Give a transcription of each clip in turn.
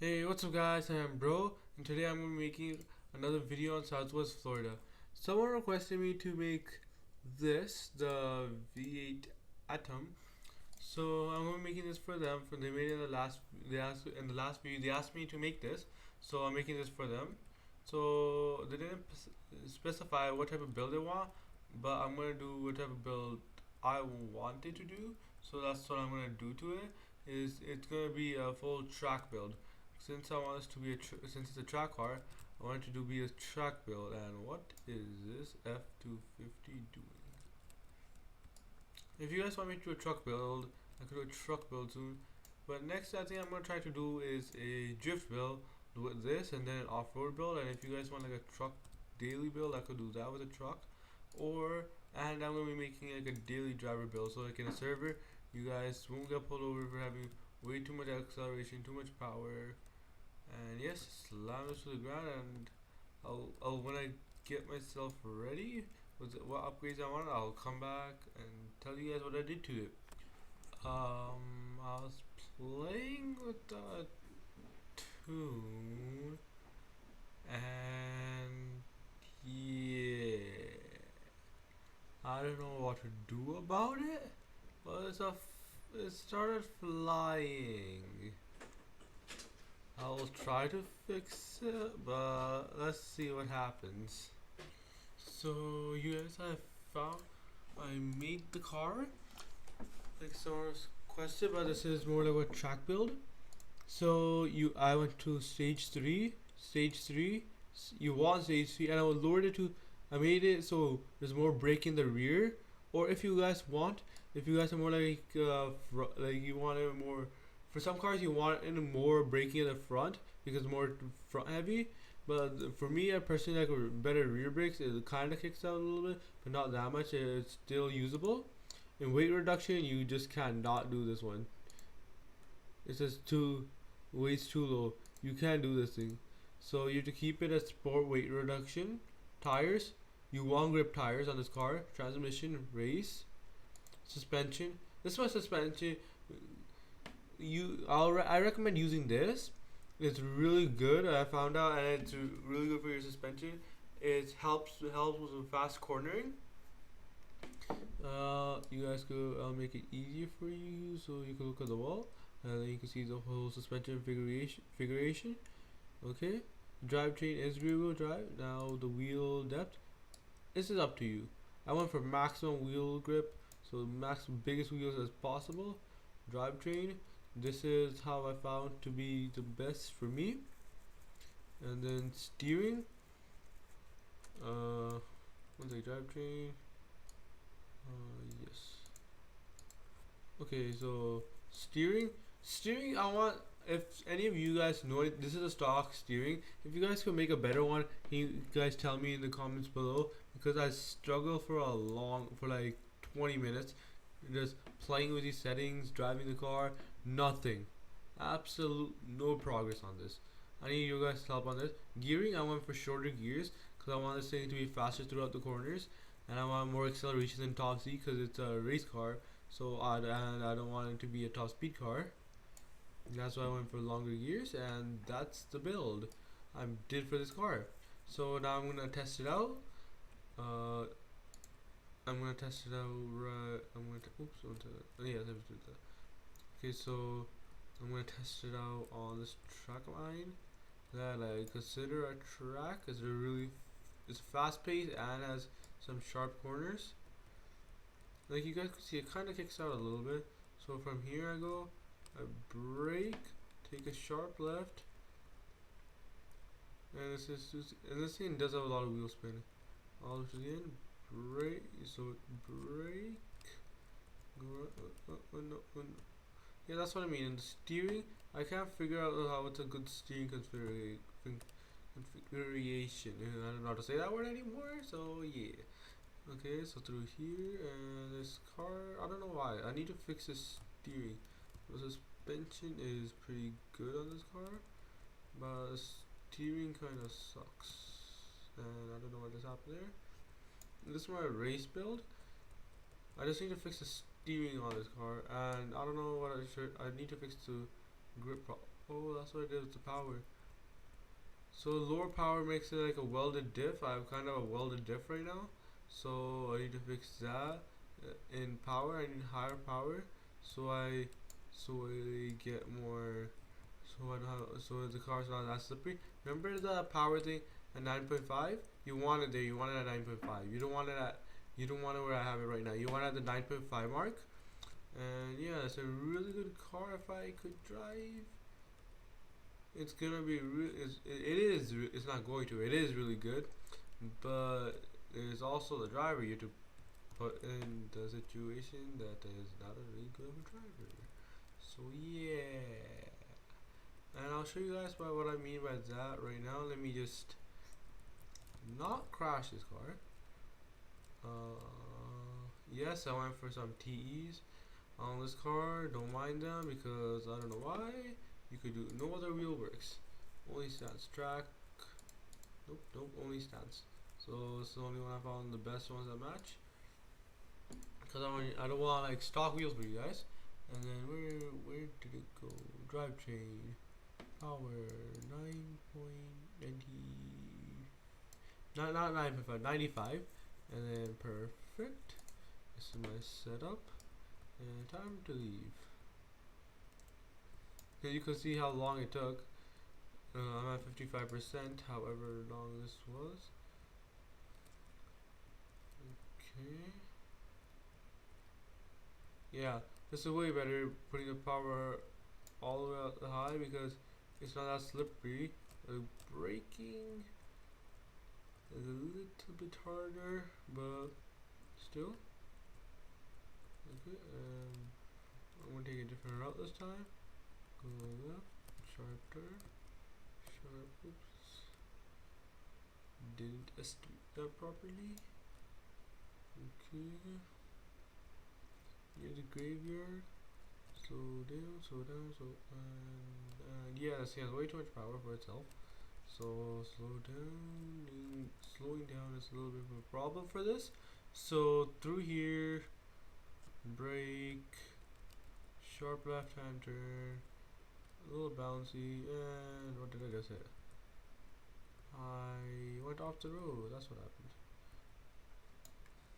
Hey, what's up guys, I'm Bro, and today I'm going to be making another video on Southwest Florida. Someone requested me to make this, the V8 Atom, so I'm going to be making this for them. They made it in the last, in the last video, they asked me to make this, so I'm making this for them. So they didn't specify what type of build they want, but I'm going to do what type of build I wanted to do, so that's what I'm going to do to it. It's going to be a full track build. Since I want this to be since it's a track car, I want it to be a track build. And what is this F250 doing? If you guys want me to do a truck build, I could do a truck build soon. But next, I think I'm gonna try to do is a drift build with this, and then an off-road build. And if you guys want like a truck daily build, I could do that with a truck. And I'm gonna be making like a daily driver build, so like in a server, you guys won't get pulled over for having way too much acceleration, too much power. And yes, slam this to the ground, and I'll when I get myself ready with what upgrades I want, I'll come back and tell you guys what I did to it. I was playing with the tune, and yeah, I don't know what to do about it, but it started flying. I'll try to fix it, but let's see what happens. So you guys, I made the car. Like someone's question, but this is more like a track build. So I went to stage three. Stage three. You want stage three, and I lowered it to. I made it so there's more brake in the rear. Or if you guys want, if you guys are more like you want it more. For some cars, you want it more braking in the front because it's more front heavy. But for me, I personally like better rear brakes. It kind of kicks out a little bit, but not that much. It's still usable. In weight reduction, you just cannot do this one. It says weight's too low. You can't do this thing. So you have to keep it as sport weight reduction. Tires, you want grip tires on this car. Transmission, race, suspension. This one suspension. I recommend using this. It's really good. I found out, and it's really good for your suspension. It helps with fast cornering. You guys go. I'll make it easier for you, so you can look at the wall, and then you can see the whole suspension figuration. Okay, drivetrain is rear wheel drive. Now the wheel depth. This is up to you. I went for maximum wheel grip, so biggest wheels as possible. Drivetrain. This is how I found to be the best for me. And then steering. What's the drivetrain? Yes. Okay, so steering. Steering, I want, if any of you guys know it, this is a stock steering. If you guys can make a better one, can you guys tell me in the comments below? Because I struggle for like 20 minutes just playing with these settings, driving the car, nothing. Absolute no progress on this. I need you guys' help on this. Gearing, I went for shorter gears because I want this thing to be faster throughout the corners, and I want more acceleration than top speed because it's a race car. So I don't want it to be a top speed car. That's why I went for longer gears, and that's the build I did for this car. So now I'm gonna test it out. I'm gonna test it out. Right, yeah, let me do that. Okay, so I'm gonna test it out on this track line that I consider a track. It's fast paced and has some sharp corners. Like you guys can see, it kind of kicks out a little bit. So from here I go, I brake, take a sharp left, and this thing does have a lot of wheel spin. All the way in, brake, so brake, no. Yeah, that's what I mean. And the steering, I can't figure out how it's a good steering configuration. I don't know how to say that word anymore, so yeah. Okay, so through here, and this car, I don't know why. I need to fix the steering. The suspension is pretty good on this car, but the steering kind of sucks. And I don't know what just happened there. This is my race build. I just need to fix the steering on this car, and I don't know what I need to fix the grip Oh, that's what it is with the power. So lower power makes it like a welded diff. I have kind of a welded diff right now. So I need to fix that. In power, I need higher power. So I get more. So I don't have, so the car's not that slippery. Remember the power thing at 9.5? You want it there. You want it at 9.5. You don't want it at. You don't want it where I have it right now. You want it at the 9.5 mark. And yeah, it's a really good car if I could drive. It's gonna be it's not going to, it is really good, but there's also the driver you have to put in the situation that is not a really good of a driver. So yeah, and I'll show you guys by what I mean by that right now. Let me just not crash this car. Yes, I went for some TEs on this car. Don't mind them because I don't know why. You could do no other wheel works. Only stance track. Nope, only stance. So it's the only one I found the best ones that match. Cause I don't want like stock wheels for you guys. And then where did it go? Drivetrain, power 9.90, not 9.5, 95, and then perfect. This is my setup, and time to leave. Here you can see how long it took. I'm at 55%, however long this was. Okay. Yeah, this is way better putting the power all the way out the high because it's not that slippery. The braking is a little bit harder, but still. Okay, I'm gonna take a different route this time. Go left, sharp turn, sharp, oops, didn't estimate that properly. Okay, near the graveyard, slow down, and yes, it has way too much power for itself. So slow down, slowing down is a little bit of a problem for this. So through here, brake, sharp left hand turn, a little bouncy, and what did I just hit? I went off the road, that's what happened.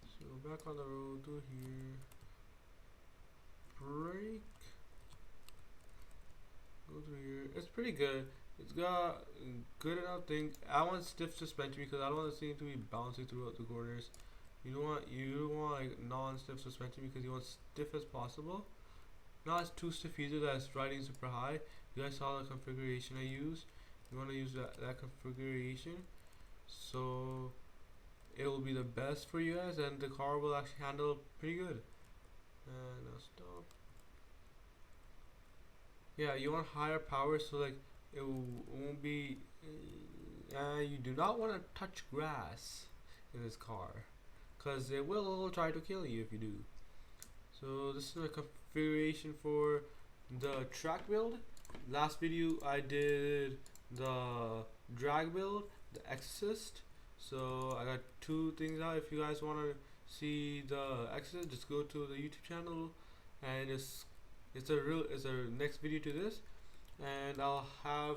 So back on the road, through here, brake, go through here. It's pretty good. It's got good enough thing. I want stiff suspension because I don't want this thing to be bouncing throughout the corners. You don't want like non-stiff suspension because you want stiff as possible. Not too stiff either that it's riding super high. You guys saw the configuration I used. You want to use that configuration, so it will be the best for you guys, and the car will actually handle pretty good. And now stop. Yeah, you want higher power, so like it won't be. You do not want to touch grass in this car, cause it will try to kill you if you do. So this is a configuration for the track build. Last video I did the drag build, the Exorcist. So I got two things out. If you guys want to see the Exorcist, just go to the YouTube channel, and it's a next video to this, and I'll have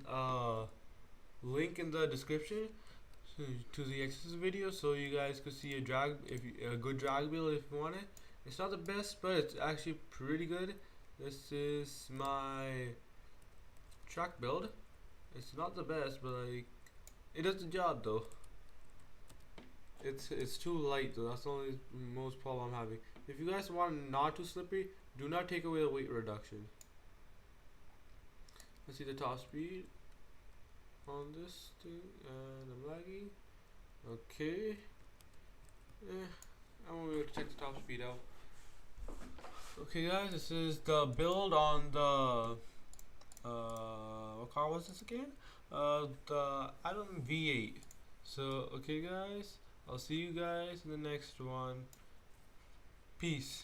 a link in the description to the Exorcist video, so you guys could see a good drag build if you want it. It's not the best, but it's actually pretty good. This is my track build. It's not the best, but like it does the job though. It's too light though. That's the only most problem I'm having. If you guys want not too slippery, do not take away the weight reduction. Let's see the top speed on this thing, and I'm lagging. Okay. I'm gonna check the top speed out. Okay guys, this is the build on the what car was this again? The Adam V8. So okay guys, I'll see you guys in the next one. Peace.